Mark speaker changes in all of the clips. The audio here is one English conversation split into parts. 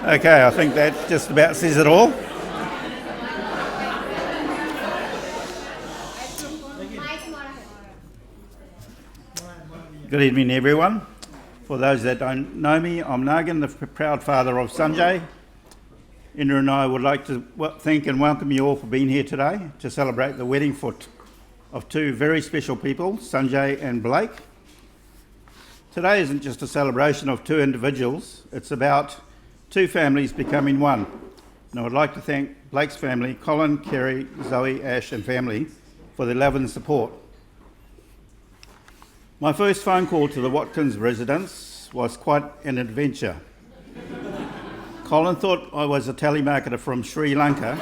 Speaker 1: Okay, I think that just about says it all. Good evening, everyone. For those that don't know me, I'm Nagan, the proud father of Sanjay. Indra and I would like to thank and welcome you all for being here today to celebrate the wedding of two very special people, Sanjay and Blake. Today isn't just a celebration of two individuals, it's about two families becoming one. And I would like to thank Blake's family, Colin, Kerry, Zoe, Ash and family, for their love and support. My first phone call to the Watkins residence was quite an adventure. Colin thought I was a telemarketer from Sri Lanka.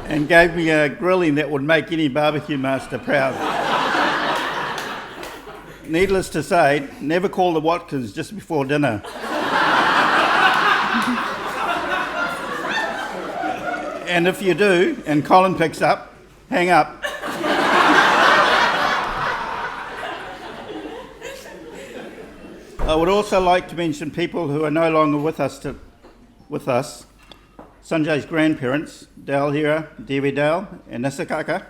Speaker 1: And gave me a grilling that would make any barbecue master proud. Needless to say, never call the Watkins just before dinner. And if you do, and Colin picks up, hang up. I would also like to mention people who are no longer with us. Sanjay's grandparents, Dayal here, Devi Dayal, and Nisakaka.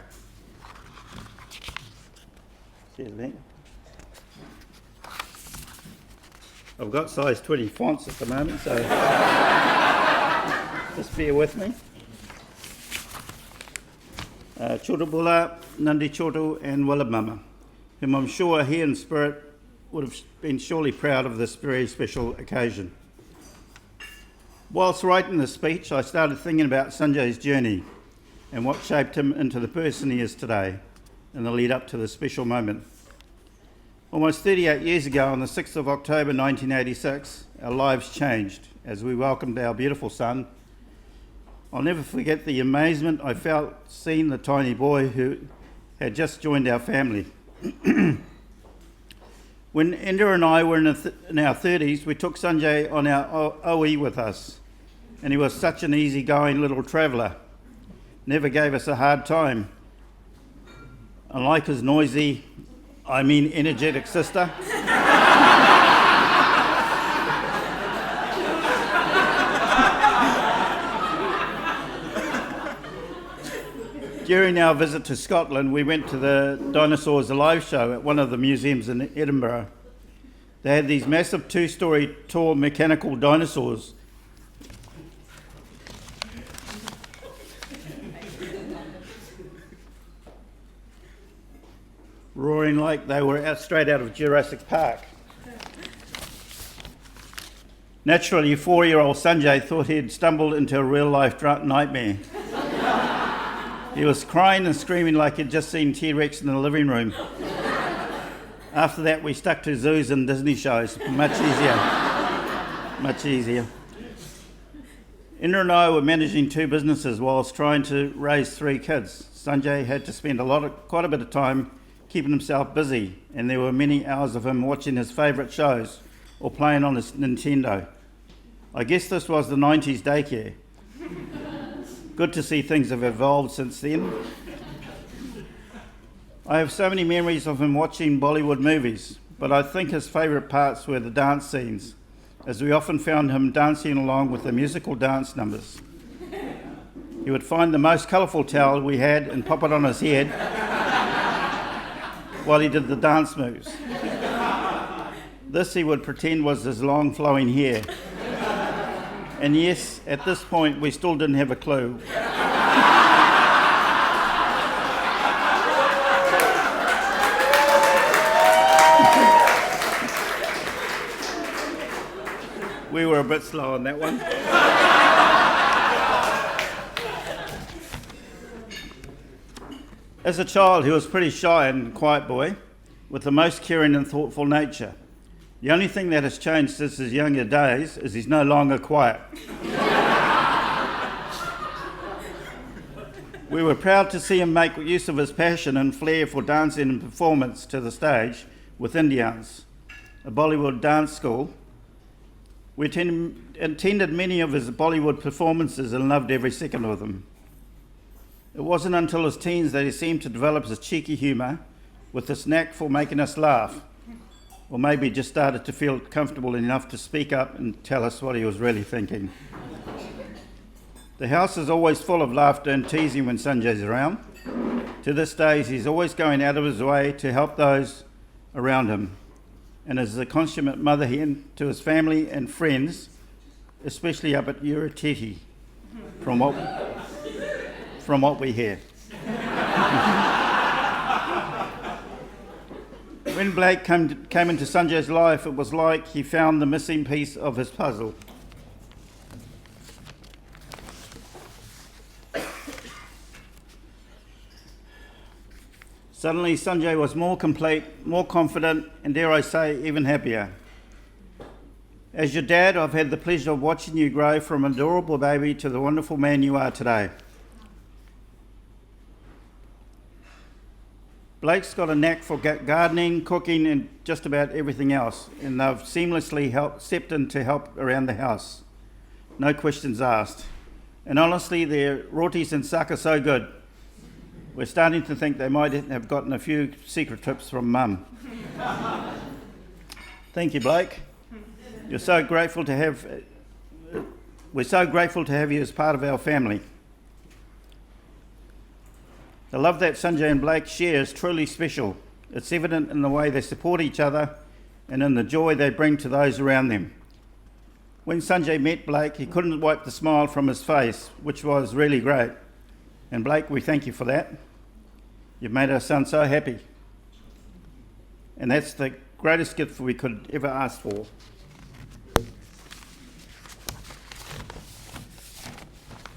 Speaker 1: I've got size 20 fonts at the moment, so just bear with me. Chotobula, Nandi Choto, and Willamama, whom I'm sure he in spirit would have been surely proud of this very special occasion. Whilst writing this speech, I started thinking about Sanjay's journey and what shaped him into the person he is today in the lead up to this special moment. Almost 38 years ago, on the 6th of October 1986, our lives changed as we welcomed our beautiful son. I'll never forget the amazement I felt seeing the tiny boy who had just joined our family. When Indra and I were in our 30s, we took Sanjay on our OE with us, and he was such an easygoing little traveller. Never gave us a hard time. Unlike his noisy, energetic sister. During our visit to Scotland, we went to the Dinosaurs Alive show at one of the museums in Edinburgh. They had these massive 2-storey tall mechanical dinosaurs. Roaring like they were straight out of Jurassic Park. Naturally, 4-year-old Sanjay thought he had stumbled into a real-life nightmare. He was crying and screaming like he'd just seen T-Rex in the living room. After that, we stuck to zoos and Disney shows. Much easier. Indra and I were managing 2 businesses whilst trying to raise 3 kids. Sanjay had to spend quite a bit of time keeping himself busy, and there were many hours of him watching his favourite shows or playing on his Nintendo. I guess this was the 90s daycare. Good to see things have evolved since then. I have so many memories of him watching Bollywood movies, but I think his favourite parts were the dance scenes, as we often found him dancing along with the musical dance numbers. He would find the most colourful towel we had and pop it on his head while he did the dance moves. This he would pretend was his long flowing hair. And yes, at this point, we still didn't have a clue. We were a bit slow on that one. As a child, he was pretty shy and quiet boy, with the most caring and thoughtful nature. The only thing that has changed since his younger days is he's no longer quiet. We were proud to see him make use of his passion and flair for dancing and performance to the stage with Indians, a Bollywood dance school. We attended many of his Bollywood performances and loved every second of them. It wasn't until his teens that he seemed to develop his cheeky humour with this knack for making us laugh, or maybe just started to feel comfortable enough to speak up and tell us what he was really thinking. The house is always full of laughter and teasing when Sanjay's around. To this day, he's always going out of his way to help those around him, and is a consummate mother hen to his family and friends, especially up at Urititi, from what we hear. When Blake came into Sanjay's life, it was like he found the missing piece of his puzzle. Suddenly, Sanjay was more complete, more confident, and dare I say, even happier. As your dad, I've had the pleasure of watching you grow from an adorable baby to the wonderful man you are today. Blake's got a knack for gardening, cooking, and just about everything else, and they've seamlessly stepped in to help around the house. No questions asked. And honestly, their rotis and sak are so good. We're starting to think they might have gotten a few secret tips from Mum. Thank you, Blake. We're so grateful to have you as part of our family. The love that Sanjay and Blake share is truly special. It's evident in the way they support each other and in the joy they bring to those around them. When Sanjay met Blake, he couldn't wipe the smile from his face, which was really great. And Blake, we thank you for that. You've made our son so happy. And that's the greatest gift we could ever ask for.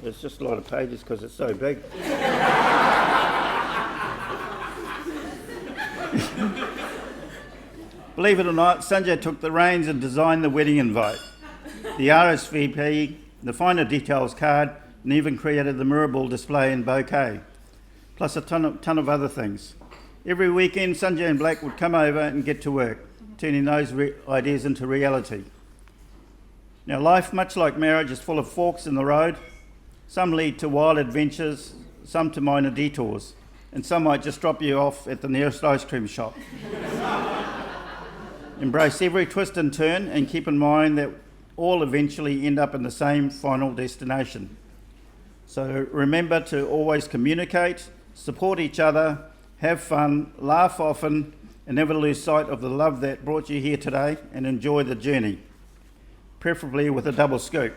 Speaker 1: There's just a lot of pages because it's so big. Believe it or not, Sanjay took the reins and designed the wedding invite, the RSVP, the finer details card, and even created the mirrorball display and bouquet, plus a ton of other things. Every weekend, Sanjay and Blake would come over and get to work, turning those ideas into reality. Now, life, much like marriage, is full of forks in the road. Some lead to wild adventures, some to minor detours, and some might just drop you off at the nearest ice cream shop. Embrace every twist and turn, and keep in mind that all eventually end up in the same final destination. So remember to always communicate, support each other, have fun, laugh often, and never lose sight of the love that brought you here today, and enjoy the journey, preferably with a double scoop.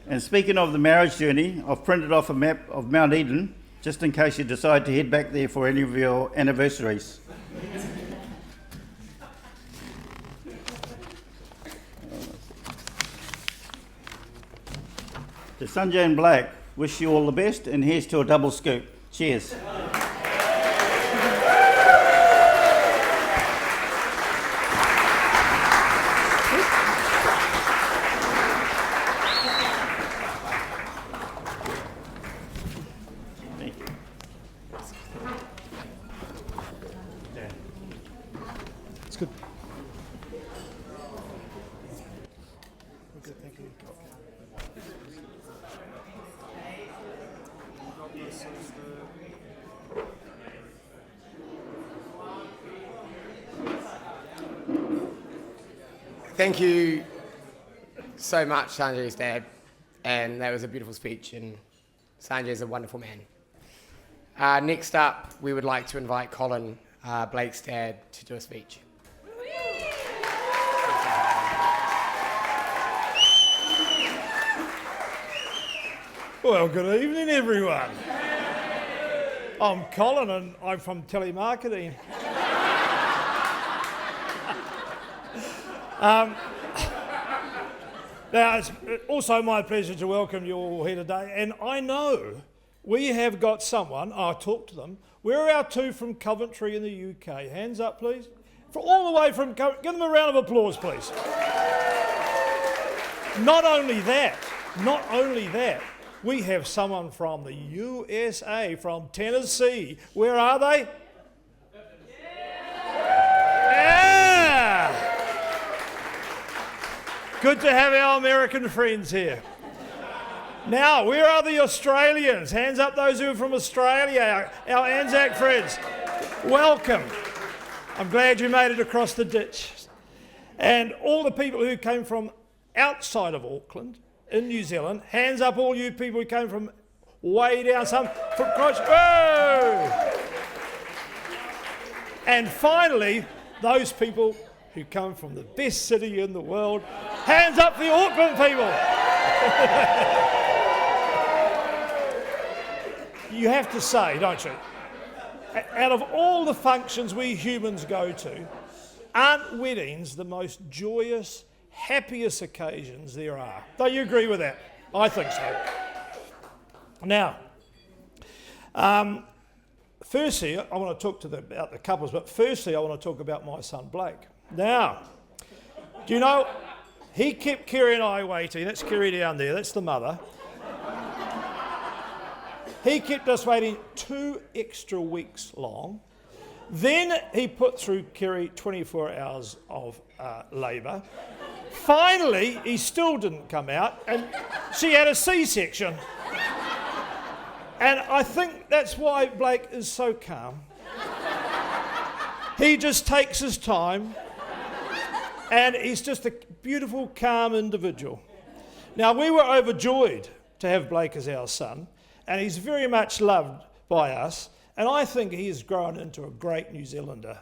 Speaker 1: And speaking of the marriage journey, I've printed off a map of Mount Eden, just in case you decide to head back there for any of your anniversaries. To Sanjay and Blake, wish you all the best, and here's to a double scoop. Cheers.
Speaker 2: It's good.
Speaker 3: Thank you so much, Sanjay's dad, and that was a beautiful speech, and Sanjay's a wonderful man. Next up, we would like to invite Colin, Blake's dad, to do a speech.
Speaker 2: Well, good evening, everyone. I'm Colin, and I'm from telemarketing. Now, it's also my pleasure to welcome you all here today, and I know we have got someone, I talked to them, where are our two from Coventry in the UK? Hands up, please. For all the way from Coventry, give them a round of applause, please. Not only that, we have someone from the USA, from Tennessee. Where are they? Yeah! good to have our American friends here. Now, where are the Australians? Hands up those who are from Australia, our Anzac friends. Welcome. I'm glad you made it across the ditch. And all the people who came from outside of Auckland, in New Zealand, hands up all you people who came from way down, some from Christchurch. Whoa! And finally, those people who come from the best city in the world, hands up for the Auckland people. You have to say, don't you, out of all the functions we humans go to, aren't weddings the most joyous, happiest occasions there are? Don't you agree with that? I think so. Now, firstly, I want to talk about the couples, but firstly, I want to talk about my son Blake. Now, do you know, he kept Kerry and I waiting. That's Kerry down there, that's the mother. He kept us waiting 2 extra weeks long. Then he put through Kerry 24 hours of labour. Finally, he still didn't come out, and she had a C-section. And I think that's why Blake is so calm. He just takes his time, and he's just a beautiful, calm individual. Now, we were overjoyed to have Blake as our son, and he's very much loved by us, and I think he has grown into a great New Zealander.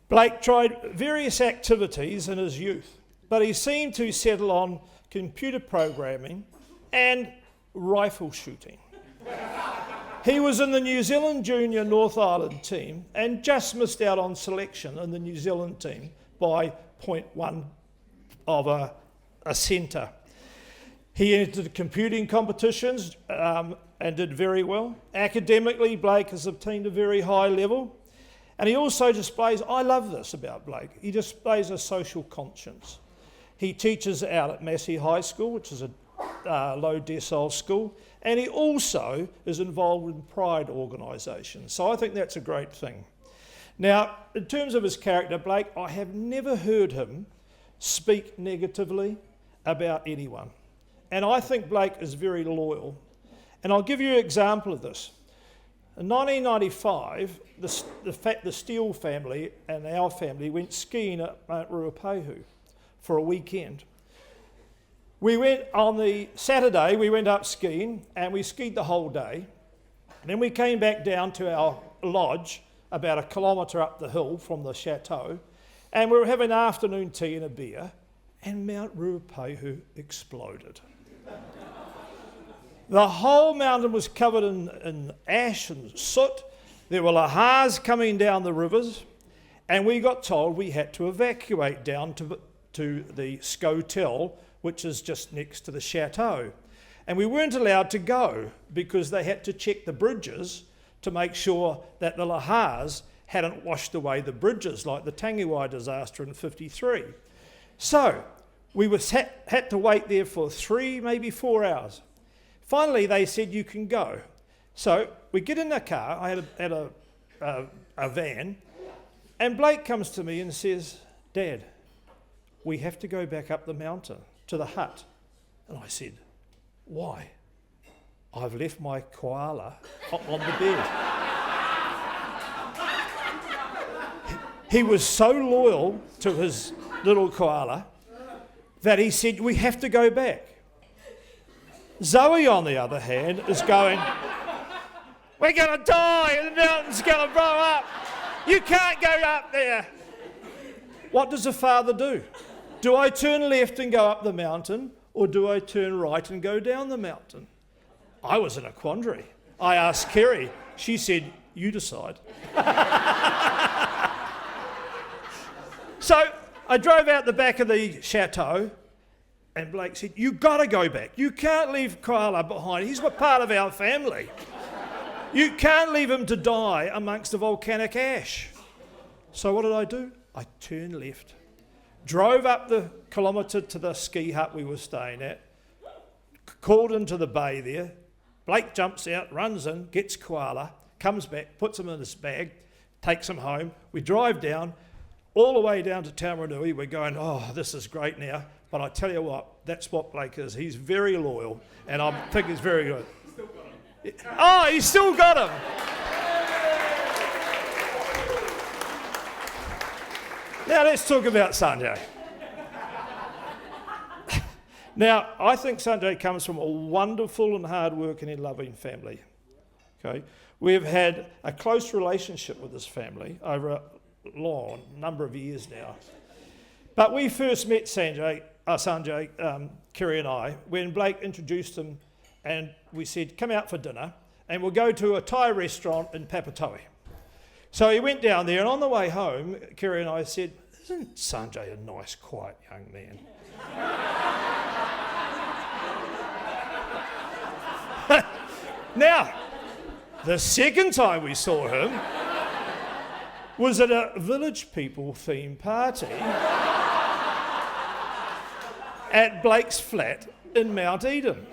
Speaker 2: Blake tried various activities in his youth, but he seemed to settle on computer programming and rifle shooting. He was in the New Zealand Junior North Island team and just missed out on selection in the New Zealand team by 0.1 of a centre. He entered computing competitions and did very well. Academically, Blake has obtained a very high level. And he also displays, I love this about Blake, he displays a social conscience. He teaches out at Massey High School, which is a low decile school, and he also is involved in pride organisations. So I think that's a great thing. Now, in terms of his character, Blake, I have never heard him speak negatively about anyone. And I think Blake is very loyal. And I'll give you an example of this. In 1995, the Steele family and our family went skiing at Mount Ruapehu for a weekend. We went on the Saturday, we went up skiing and we skied the whole day. And then we came back down to our lodge about 1 kilometre up the hill from the chateau, and we were having afternoon tea and a beer, and Mount Ruapehu exploded. The whole mountain was covered in ash and soot. There were lahars coming down the rivers, and we got told we had to evacuate down to the Scotel, which is just next to the chateau. And we weren't allowed to go because they had to check the bridges to make sure that the lahars hadn't washed away the bridges like the Tangiwai disaster in 53. So we had to wait there for 3, maybe 4 hours. Finally, they said, you can go. So we get in the car, I had a van, and Blake comes to me and says, Dad, we have to go back up the mountain to the hut. And I said, why? I've left my koala on the bed. He was so loyal to his little koala that he said, we have to go back. Zoe, on the other hand, is going, we're going to die and the mountain's going to blow up. You can't go up there. What does a father do? Do I turn left and go up the mountain, or do I turn right and go down the mountain? I was in a quandary. I asked Kerry. She said, you decide. So I drove out the back of the chateau, and Blake said, you've got to go back. You can't leave Koala behind. He's a part of our family. You can't leave him to die amongst the volcanic ash. So what did I do? I turned left, drove up the kilometre to the ski hut we were staying at, called into the bay there. Blake jumps out, runs in, gets Koala, comes back, puts him in his bag, takes him home. We drive down. all the way down to Taumarunui. We're going, oh, this is great now. But I tell you what, that's what Blake is. He's very loyal, and I think he's very good. Still got him. Oh, he's still got him. Now let's talk about Sanjay. Now, I think Sanjay comes from a wonderful and hard-working and loving family. Okay, we've had a close relationship with this family over a long number of years now. But we first met Sanjay, Kerry and I, when Blake introduced him, and we said, come out for dinner, and we'll go to a Thai restaurant in Papatoe. So he went down there, and on the way home, Kerry and I said, isn't Sanjay a nice, quiet young man? Now, the second time we saw him was at a Village People theme party at Blake's flat in Mount Eden.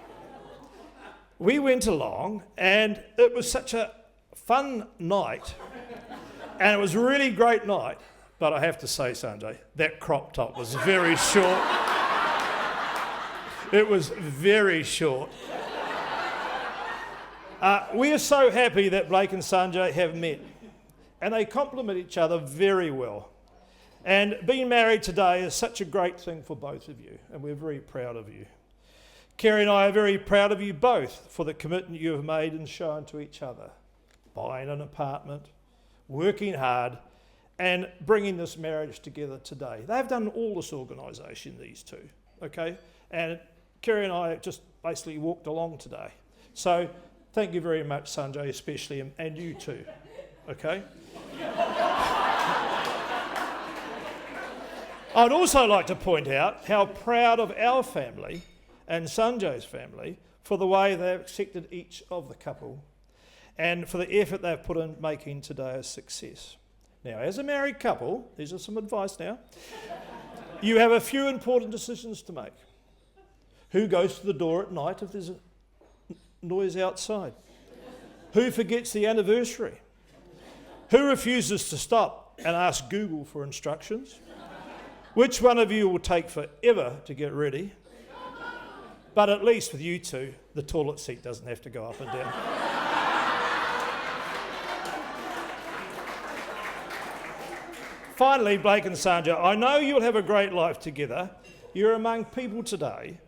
Speaker 2: We went along, and it was such a fun night, and it was a really great night, but I have to say, Sanjay, that crop top was very short. It was very short. We are so happy that Blake and Sanjay have met, and they complement each other very well. And being married today is such a great thing for both of you, and we're very proud of you. Kerry and I are very proud of you both for the commitment you have made and shown to each other, buying an apartment, working hard, and bringing this marriage together today. They've done all this organisation, these two, okay? And Kerry and I just basically walked along today. So thank you very much, Sanjay, especially, and you too, okay? I'd also like to point out how proud of our family and Sanjay's family for the way they've accepted each of the couple and for the effort they've put in making today a success. Now, as a married couple, these are some advice now, you have a few important decisions to make. Who goes to the door at night if there's a noise outside? Who forgets the anniversary? Who refuses to stop and ask Google for instructions? Which one of you will take forever to get ready? But at least with you two, the toilet seat doesn't have to go up and down. Finally, Blake and Sanjay, I know you'll have a great life together. You're among people today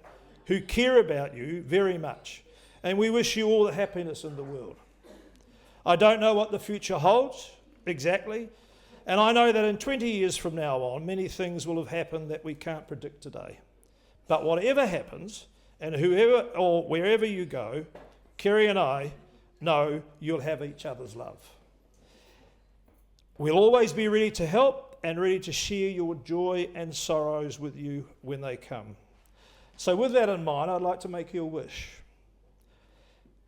Speaker 2: who care about you very much, and we wish you all the happiness in the world. I don't know what the future holds exactly, and I know that in 20 years from now on, many things will have happened that we can't predict today. But whatever happens, and whoever or wherever you go, Kerry and I know you'll have each other's love. We'll always be ready to help and ready to share your joy and sorrows with you when they come. So with that in mind, I'd like to make you a wish.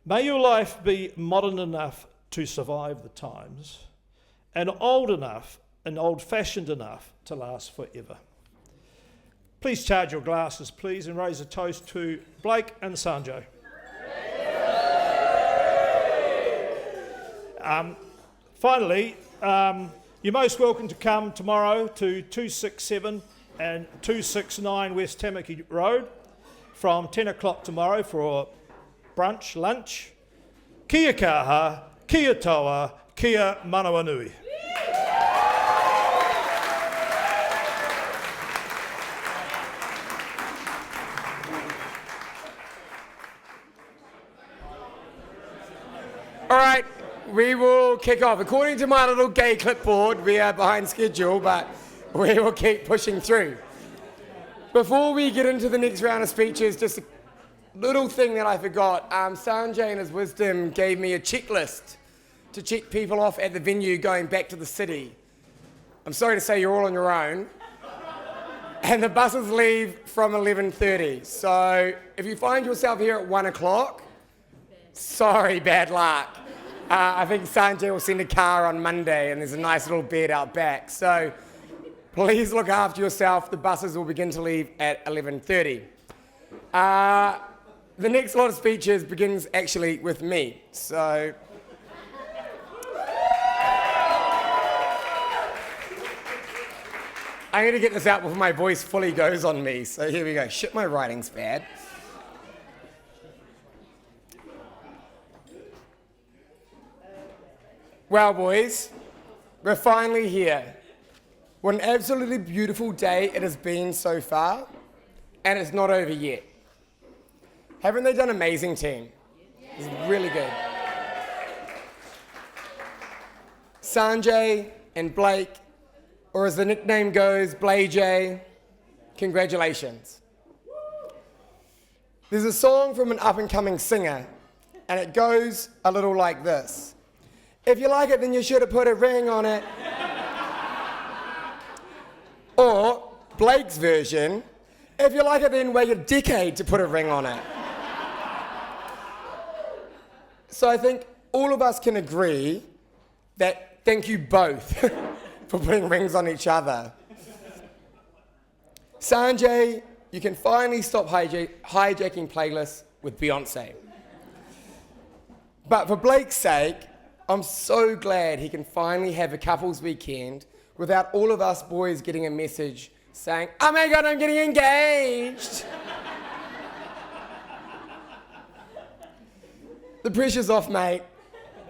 Speaker 2: May your life be modern enough to survive the times and old enough and old-fashioned enough to last forever. Please charge your glasses, please, and raise a toast to Blake and Sanjay. Finally, you're most welcome to come tomorrow to 267 and 269 West Tamaki Road from 10 o'clock tomorrow for brunch, lunch. Kia kaha, kia toa, kia manawanui.
Speaker 3: All right, we will kick off. According to my little gay clipboard, we are behind schedule, but we will keep pushing through. Before we get into the next round of speeches, just a little thing that I forgot. Sanjay in his wisdom gave me a checklist to check people off at the venue going back to the city. I'm sorry to say you're all on your own. And the buses leave from 11:30. So if you find yourself here at 1 o'clock, sorry, bad luck. I think Sanjay will send a car on Monday and there's a nice little bed out back. So please look after yourself. The buses will begin to leave at 11:30. The next lot of speeches begins actually with me. So I'm going to get this out before my voice fully goes on me. So here we go. Shit, my writing's bad. Well, boys, we're finally here. What an absolutely beautiful day it has been so far, and it's not over yet. Haven't they done amazing, team? It's really good. Sanjay and Blake, or as the nickname goes, BLAJAY, congratulations. There's a song from an up-and-coming singer, and it goes a little like this. If you like it, then you should have put a ring on it. Or Blake's version, if you like it, then wait a decade to put a ring on it. So I think all of us can agree that thank you both for putting rings on each other. Sanjay, you can finally stop hijacking playlists with Beyonce. But for Blake's sake, I'm so glad he can finally have a couples weekend without all of us boys getting a message saying, oh my God, I'm getting engaged. The pressure's off, mate,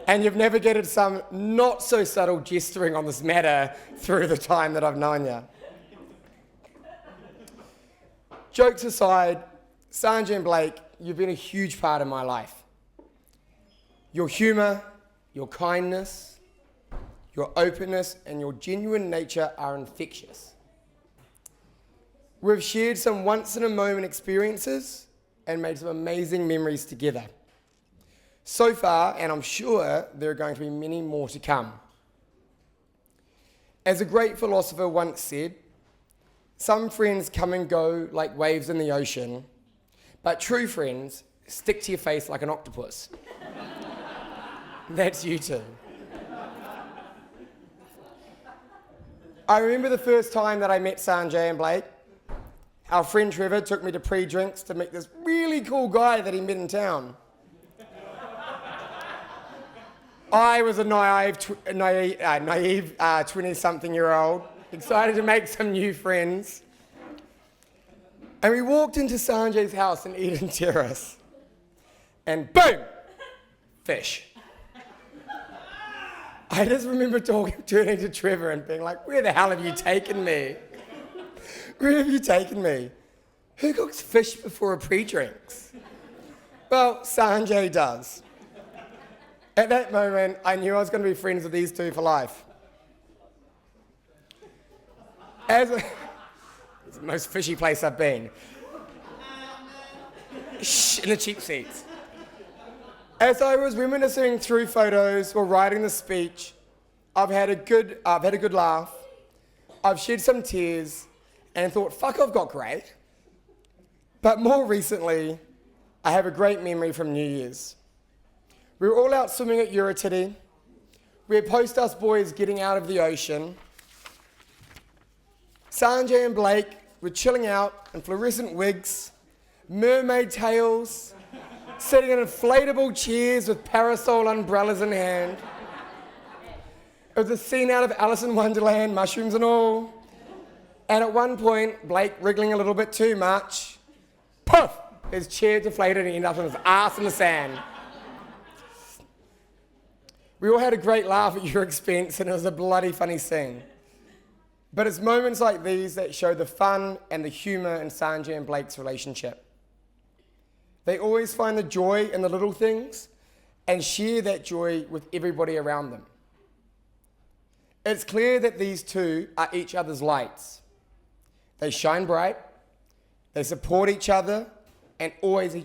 Speaker 3: and you've navigated some not so subtle gesturing on this matter through the time that I've known you. Jokes aside, Sanjay and Blake, you've been a huge part of my life. Your humour, your kindness, your openness, and your genuine nature are infectious. We've shared some once-in-a-moment experiences and made some amazing memories together. So far, and I'm sure there are going to be many more to come. As a great philosopher once said, some friends come and go like waves in the ocean, but true friends stick to your face like an octopus. That's you two. I remember the first time that I met Sanjay and Blake. Our friend Trevor took me to pre-drinks to meet this really cool guy that he met in town. I was a naive 20-something-year-old, excited to make some new friends. And we walked into Sanjay's house in Eden Terrace. And boom! Fish. I just remember turning to Trevor and being like, where the hell have you taken me? Where have you taken me? Who cooks fish before a pre-drinks? Well, Sanjay does. At that moment, I knew I was going to be friends with these two for life. It's the most fishy place I've been. Shh, in the cheap seats. As I was reminiscing through photos or writing the speech, I've had a good laugh, I've shed some tears, and thought, fuck, I've got great. But more recently, I have a great memory from New Year's. We were all out swimming at Uritidi. We had post us boys getting out of the ocean. Sanjay and Blake were chilling out in fluorescent wigs, mermaid tails, sitting in inflatable chairs with parasol umbrellas in hand. It was a scene out of Alice in Wonderland, mushrooms and all. And at one point, Blake wriggling a little bit too much, poof, his chair deflated and he ended up on his ass in the sand. We all had a great laugh at your expense and it was a bloody funny scene. But it's moments like these that show the fun and the humour in Sanjay and Blake's relationship. They always find the joy in the little things and share that joy with everybody around them. It's clear that these two are each other's lights. They shine bright, they support each other, and always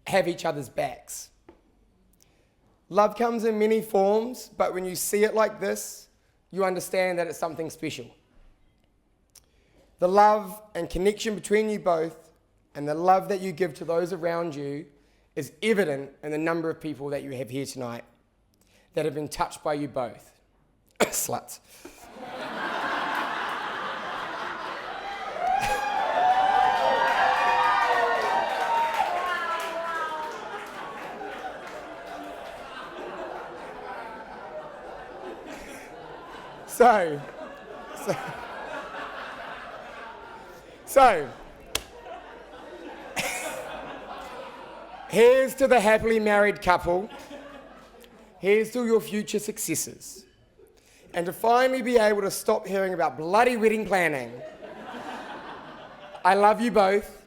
Speaker 3: have each other's backs. Love comes in many forms, but when you see it like this, you understand that it's something special. The love and connection between you both and the love that you give to those around you is evident in the number of people that you have here tonight that have been touched by you both. Sluts. So, here's to the happily married couple. Here's to your future successes. And to finally be able to stop hearing about bloody wedding planning. I love you both,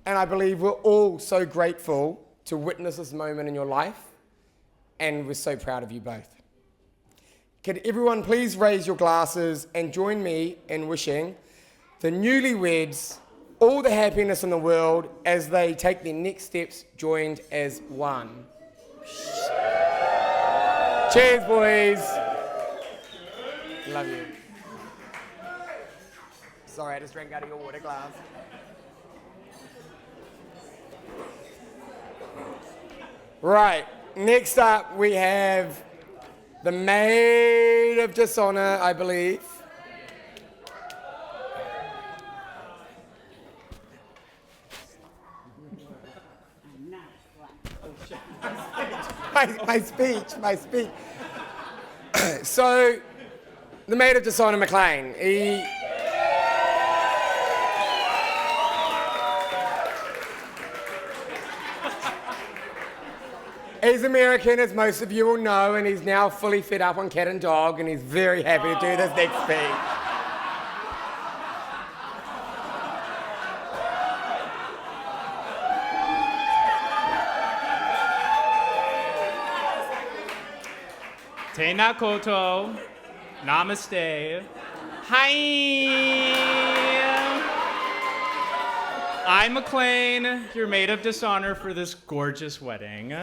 Speaker 3: and I believe we're all so grateful to witness this moment in your life, and we're so proud of you both. Could everyone please raise your glasses and join me in wishing the newlyweds all the happiness in the world as they take their next steps joined as one. Cheers, boys. Love you. Sorry, I just drank out of your water glass. Right, next up we have the Maid of Dishonour, I believe. my speech. So, the Maid of Dishonour, Maclean. He's American, as most of you will know, and he's now fully fed up on cat and dog, and he's very happy to do this next speech.
Speaker 4: Tēnā koutou, namaste, hi! I'm Maclean, your maid of dishonor for this gorgeous wedding.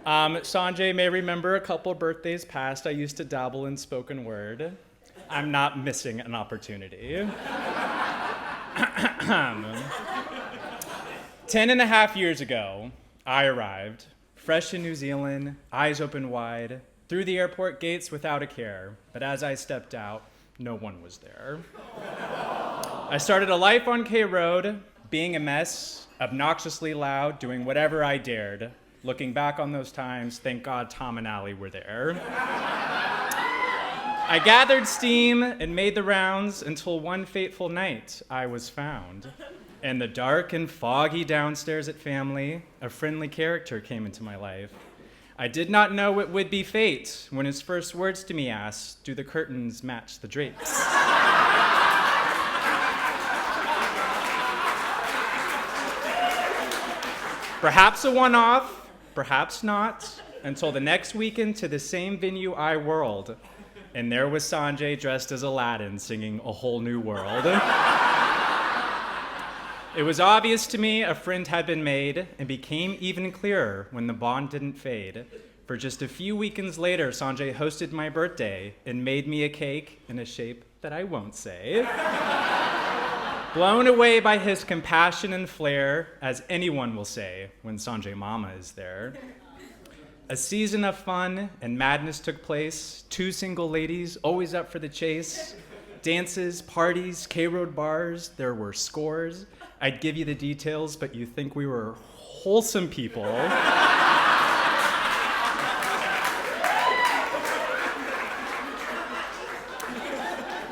Speaker 4: Sanjay may remember a couple birthdays past, I used to dabble in spoken word. I'm not missing an opportunity. 10.5 years ago, I arrived, fresh in New Zealand, eyes open wide, through the airport gates without a care, but as I stepped out, no one was there. I started a life on K Road, being a mess, obnoxiously loud, doing whatever I dared. Looking back on those times, thank God Tom and Allie were there. I gathered steam and made the rounds until one fateful night I was found. In the dark and foggy downstairs at family, a friendly character came into my life. I did not know it would be fate when his first words to me asked, "Do the curtains match the drapes?" Perhaps a one-off, perhaps not, until the next weekend to the same venue I whirled. And there was Sanjay dressed as Aladdin singing A Whole New World. It was obvious to me a friend had been made and became even clearer when the bond didn't fade. For just a few weekends later, Sanjay hosted my birthday and made me a cake in a shape that I won't say. Blown away by his compassion and flair, as anyone will say when Sanjay Mama is there. A season of fun and madness took place. 2 single ladies, always up for the chase. Dances, parties, K-Road bars, there were scores. I'd give you the details, but you think we were wholesome people.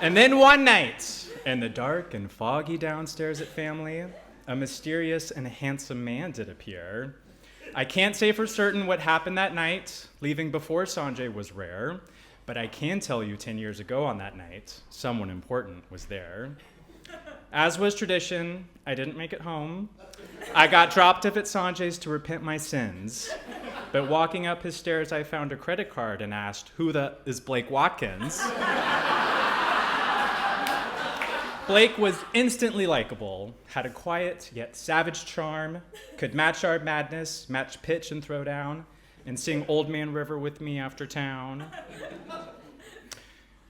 Speaker 4: And then one night, in the dark and foggy downstairs at family, a mysterious and handsome man did appear. I can't say for certain what happened that night. Leaving before Sanjay was rare, but I can tell you 10 years ago on that night, someone important was there. As was tradition, I didn't make it home. I got dropped off at Sanjay's to repent my sins. But walking up his stairs, I found a credit card and asked, "Who the is Blake Watkins?" Blake was instantly likable, had a quiet yet savage charm, could match our madness, match pitch and throwdown, and sing Old Man River with me after town.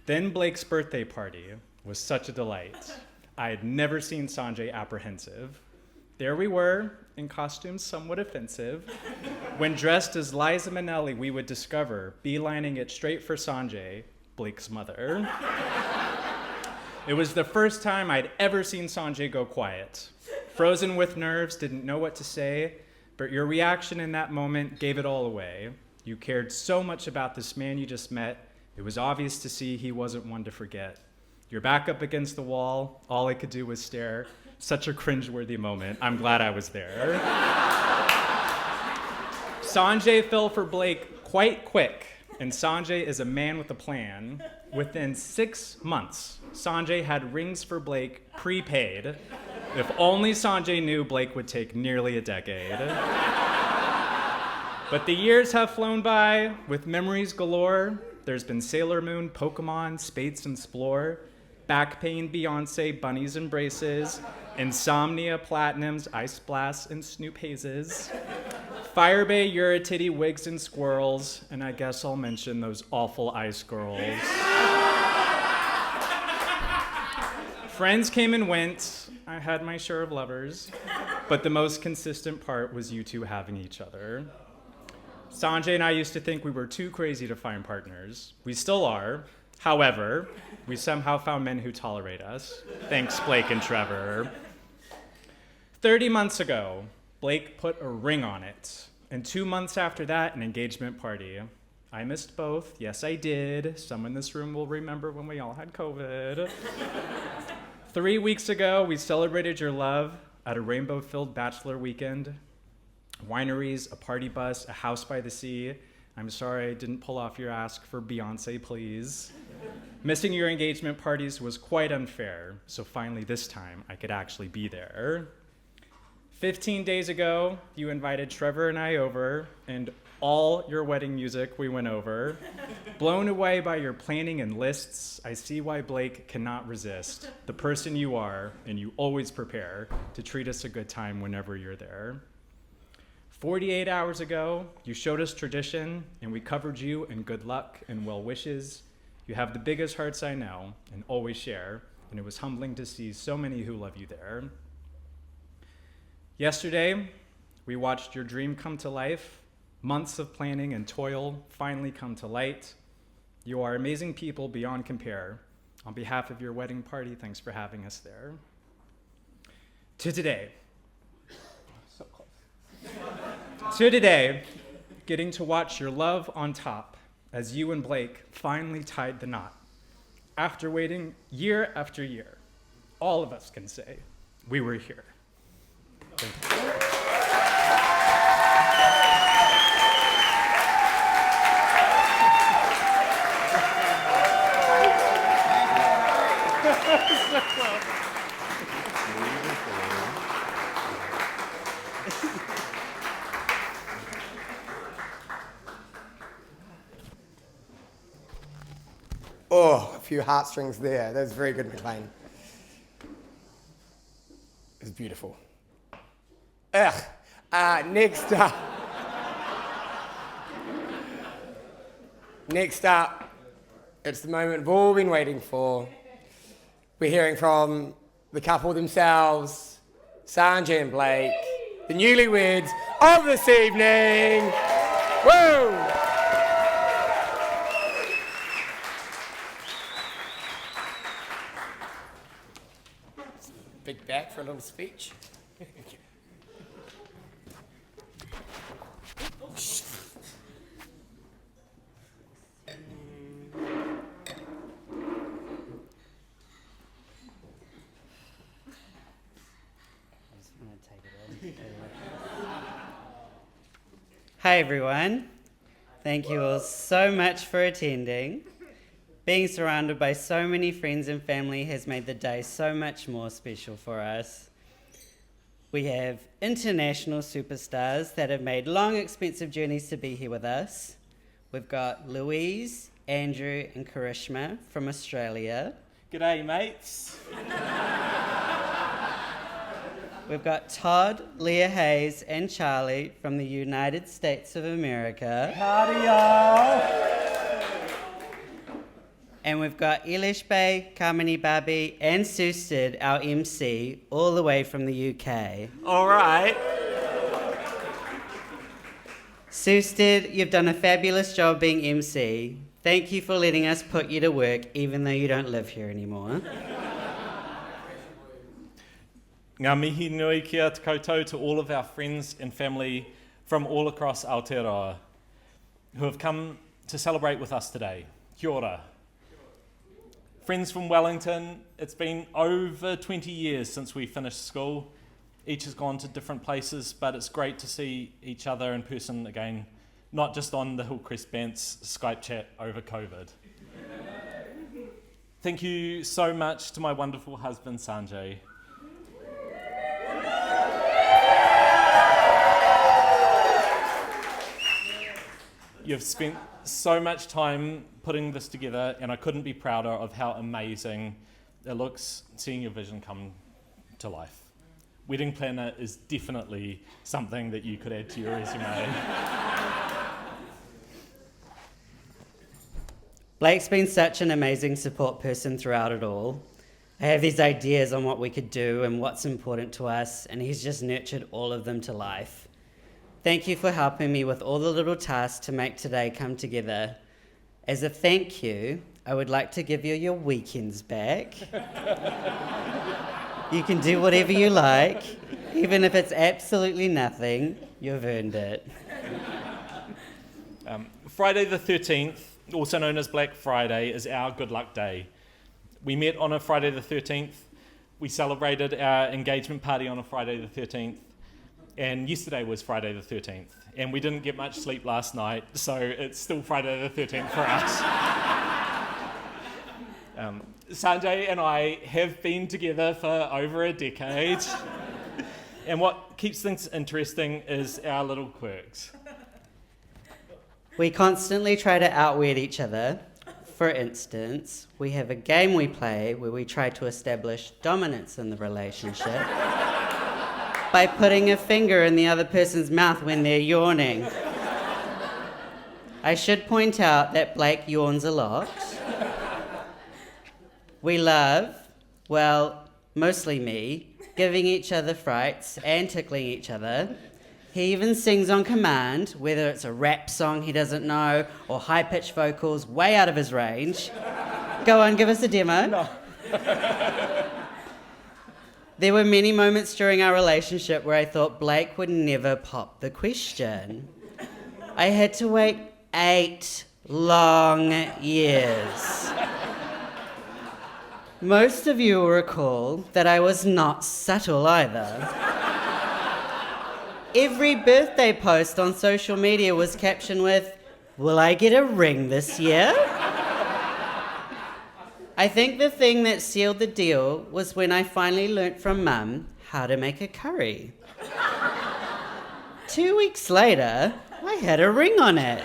Speaker 4: Then Blake's birthday party was such a delight. I had never seen Sanjay apprehensive. There we were, in costumes somewhat offensive. When dressed as Liza Minnelli, we would discover, beelining it straight for Sanjay, Blake's mother. It was the first time I'd ever seen Sanjay go quiet. Frozen with nerves, didn't know what to say, but your reaction in that moment gave it all away. You cared so much about this man you just met, it was obvious to see he wasn't one to forget. You're back up against the wall, all I could do was stare. Such a cringeworthy moment. I'm glad I was there. Sanjay fell for Blake quite quick, and Sanjay is a man with a plan. Within 6 months, Sanjay had rings for Blake prepaid. If only Sanjay knew Blake would take nearly a decade. But the years have flown by with memories galore. There's been Sailor Moon, Pokemon, Spades and Splore, back pain, Beyonce, bunnies and braces, insomnia, platinums, ice blasts, and Snoop hazes, Fire Bay, Eurytity, wigs and squirrels, and I guess I'll mention those awful ice girls. Friends came and went. I had my share of lovers, but the most consistent part was you two having each other. Sanjay and I used to think we were too crazy to find partners. We still are. However, we somehow found men who tolerate us. Thanks, Blake and Trevor. 30 months ago, Blake put a ring on it. And 2 months after that, an engagement party. I missed both. Yes, I did. Some in this room will remember when we all had COVID. 3 weeks ago, we celebrated your love at a rainbow-filled bachelor weekend. Wineries, a party bus, a house by the sea. I'm sorry I didn't pull off your ask for Beyonce, please. Missing your engagement parties was quite unfair, so finally this time I could actually be there. 15 days ago, you invited Trevor and I over, and all your wedding music we went over. Blown away by your planning and lists, I see why Blake cannot resist the person you are, and you always prepare to treat us a good time whenever you're there. 48 hours ago, you showed us tradition, and we covered you in good luck and well wishes. You have the biggest hearts I know, and always share, and it was humbling to see so many who love you there. Yesterday, we watched your dream come to life. Months of planning and toil finally come to light. You are amazing people beyond compare. On behalf of your wedding party, thanks for having us there. To today, getting to watch your love on top as you and Blake finally tied the knot. After waiting year after year, all of us can say we were here. Thank you.
Speaker 3: Oh, a few heartstrings there. That was very good, Maclean. It was beautiful. Next up. Next up, it's the moment we've all been waiting for. We're hearing from the couple themselves, Sanjay and Blake, the newlyweds of this evening. Woo! Big back for a little speech.
Speaker 5: Hi everyone, thank you all so much for attending. Being surrounded by so many friends and family has made the day so much more special for us. We have international superstars that have made long, expensive journeys to be here with us. We've got Louise, Andrew and Karishma from Australia.
Speaker 6: G'day, mates.
Speaker 5: We've got Todd, Leah Hayes and Charlie from the United States of America.
Speaker 6: Howdy, y'all.
Speaker 5: And we've got Elish Bay, Kamini Babi and Suisted, our MC, all the way from the UK.
Speaker 6: All right.
Speaker 5: Suisted, you've done a fabulous job being MC. Thank you for letting us put you to work, even though you don't live here anymore.
Speaker 6: Ngā mihi nui kia te koutou to all of our friends and family from all across Aotearoa who have come to celebrate with us today. Kia ora. Friends from Wellington, it's been over 20 years since we finished school. Each has gone to different places, but it's great to see each other in person again, not just on the Hillcrest Bants Skype chat over COVID. Thank you so much to my wonderful husband, Sanjay. You've spent so much time putting this together, and I couldn't be prouder of how amazing it looks seeing your vision come to life. Wedding planner is definitely something that you could add to your resume.
Speaker 5: Blake's been such an amazing support person throughout it all. I have these ideas on what we could do and what's important to us, and he's just nurtured all of them to life. Thank you for helping me with all the little tasks to make today come together. As a thank you, I would like to give you your weekends back. You can do whatever you like, even if it's absolutely nothing. You've earned it.
Speaker 6: Friday the 13th, also known as Black Friday, is our good luck day. We met on a Friday the 13th. We celebrated our engagement party on a Friday the 13th. And yesterday was Friday the 13th. And we didn't get much sleep last night, so it's still Friday the 13th for us. Sanjay and I have been together for over a decade. And what keeps things interesting is our little quirks.
Speaker 5: We constantly try to outwit each other. For instance, we have a game we play where we try to establish dominance in the relationship by putting a finger in the other person's mouth when they're yawning. I should point out that Blake yawns a lot. We love, well, mostly me, giving each other frights and tickling each other. He even sings on command, whether it's a rap song he doesn't know or high-pitched vocals way out of his range. Go on, give us a demo.
Speaker 6: No.
Speaker 5: There were many moments during our relationship where I thought Blake would never pop the question. I had to wait 8 long years. Most of you will recall that I was not subtle either. Every birthday post on social media was captioned with, "Will I get a ring this year?" I think the thing that sealed the deal was when I finally learnt from Mum how to make a curry. 2 weeks later, I had a ring on it.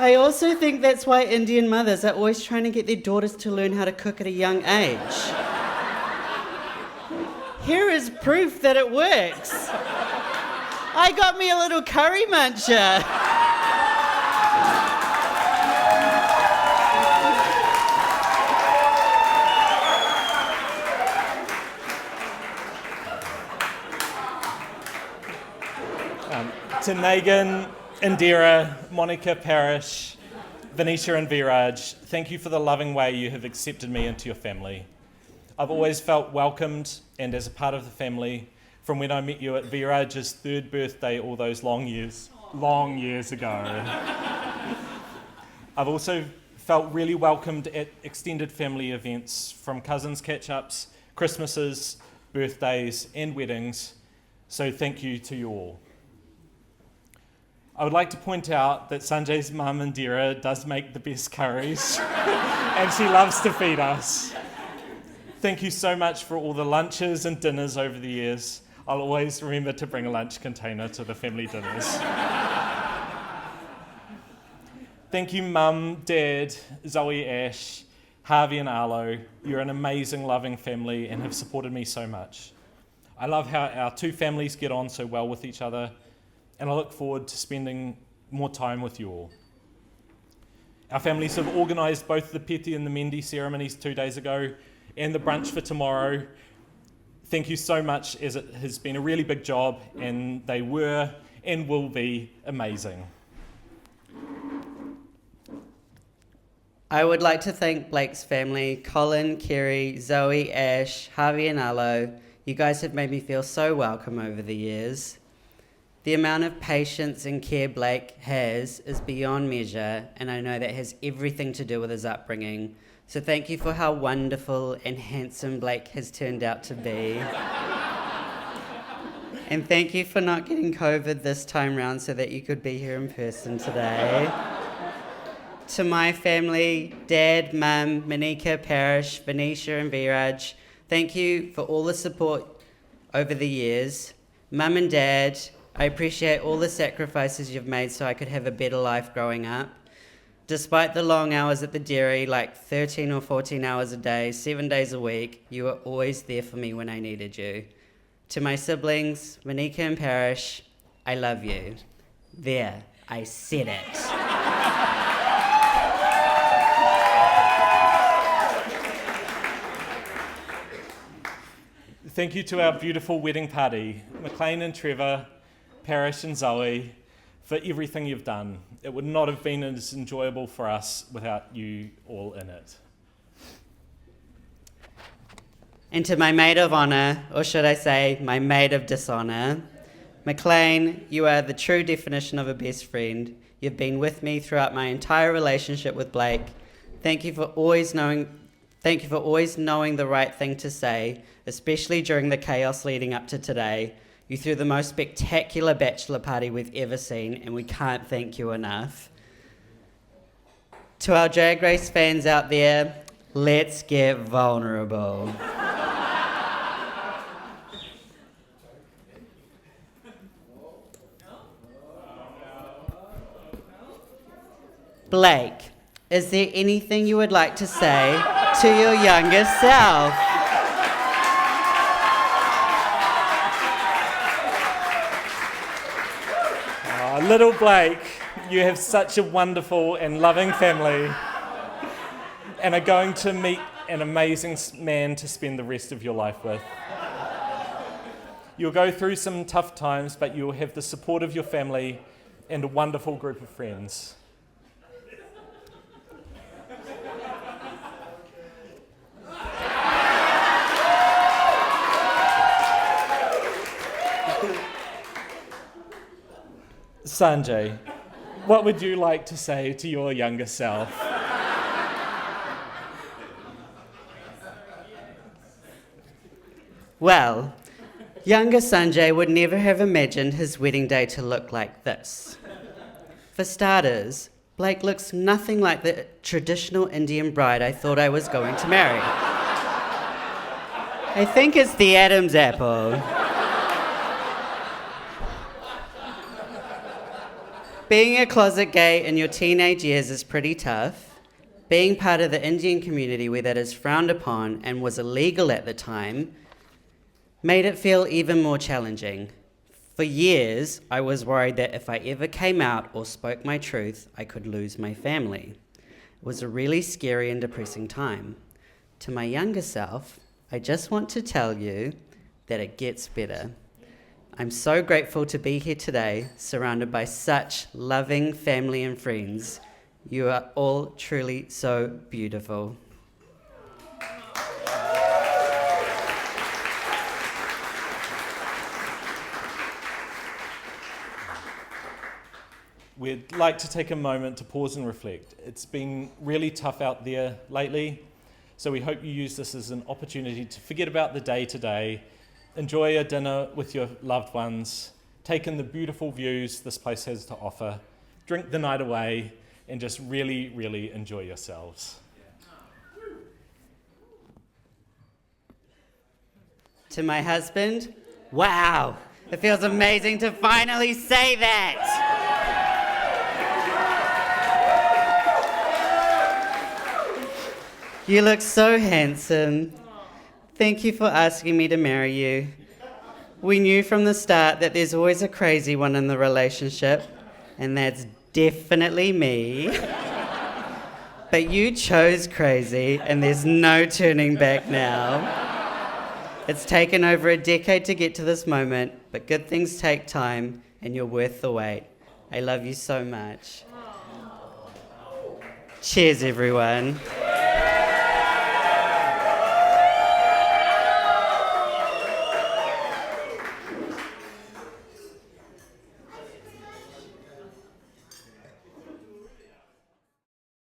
Speaker 5: I also think that's why Indian mothers are always trying to get their daughters to learn how to cook at a young age. Here is proof that it works. I got me a little curry muncher.
Speaker 6: To Nagan, Indira, Monica Parrish, Venetia and Viraj, thank you for the loving way you have accepted me into your family. I've always felt welcomed and as a part of the family from when I met you at Viraj's 3rd birthday all those long years ago. I've also felt really welcomed at extended family events, from cousins catch-ups, Christmases, birthdays and weddings, so thank you to you all. I would like to point out that Sanjay's mum, Indira, does make the best curries and she loves to feed us. Thank you so much for all the lunches and dinners over the years. I'll always remember to bring a lunch container to the family dinners. Thank you, Mum, Dad, Zoe, Ash, Harvey and Arlo. You're an amazing, loving family and have supported me so much. I love how our two families get on so well with each other, and I look forward to spending more time with you all. Our families have organised both the Peti and the Mendi ceremonies 2 days ago and the brunch for tomorrow. Thank you so much, as it has been a really big job and they were and will be amazing.
Speaker 5: I would like to thank Blake's family, Colin, Kerry, Zoe, Ash, Harvey and Arlo. You guys have made me feel so welcome over the years. The amount of patience and care Blake has is beyond measure, and I know that has everything to do with his upbringing. So thank you for how wonderful and handsome Blake has turned out to be. And thank you for not getting COVID this time round so that you could be here in person today. To my family, Dad, Mum, Monika, Parish, Venetia and Viraj, thank you for all the support over the years. Mum and Dad, I appreciate all the sacrifices you've made so I could have a better life growing up. Despite the long hours at the dairy, like 13 or 14 hours a day, 7 days a week, you were always there for me when I needed you. To my siblings, Monika and Parish, I love you. There, I said it.
Speaker 6: Thank you to our beautiful wedding party, Maclean and Trevor, Parish and Zoe, for everything you've done. It would not have been as enjoyable for us without you all in it.
Speaker 5: And to my maid of honour, or should I say, my maid of dishonour, Maclean, you are the true definition of a best friend. You've been with me throughout my entire relationship with Blake. Thank you for always knowing the right thing to say, especially during the chaos leading up to today. You threw the most spectacular bachelor party we've ever seen, and we can't thank you enough. To our Drag Race fans out there, let's get vulnerable. Blake, is there anything you would like to say to your younger self?
Speaker 6: Oh, little Blake, you have such a wonderful and loving family and are going to meet an amazing man to spend the rest of your life with. You'll go through some tough times, but you'll have the support of your family and a wonderful group of friends. Sanjay, what would you like to say to your younger self?
Speaker 5: Well, younger Sanjay would never have imagined his wedding day to look like this. For starters, Blake looks nothing like the traditional Indian bride I thought I was going to marry. I think it's the Adam's apple. Being a closet gay in your teenage years is pretty tough. Being part of the Indian community where that is frowned upon and was illegal at the time made it feel even more challenging. For years, I was worried that if I ever came out or spoke my truth, I could lose my family. It was a really scary and depressing time. To my younger self, I just want to tell you that it gets better. I'm so grateful to be here today, surrounded by such loving family and friends. You are all truly so beautiful.
Speaker 6: We'd like to take a moment to pause and reflect. It's been really tough out there lately, so we hope you use this as an opportunity to forget about the day today, enjoy a dinner with your loved ones, take in the beautiful views this place has to offer, drink the night away, and just really, really enjoy yourselves.
Speaker 5: To my husband, wow, it feels amazing to finally say that. You look so handsome. Thank you for asking me to marry you. We knew from the start that there's always a crazy one in the relationship, and that's definitely me. But you chose crazy, and there's no turning back now. It's taken over a decade to get to this moment, but good things take time, and you're worth the wait. I love you so much. Cheers, everyone.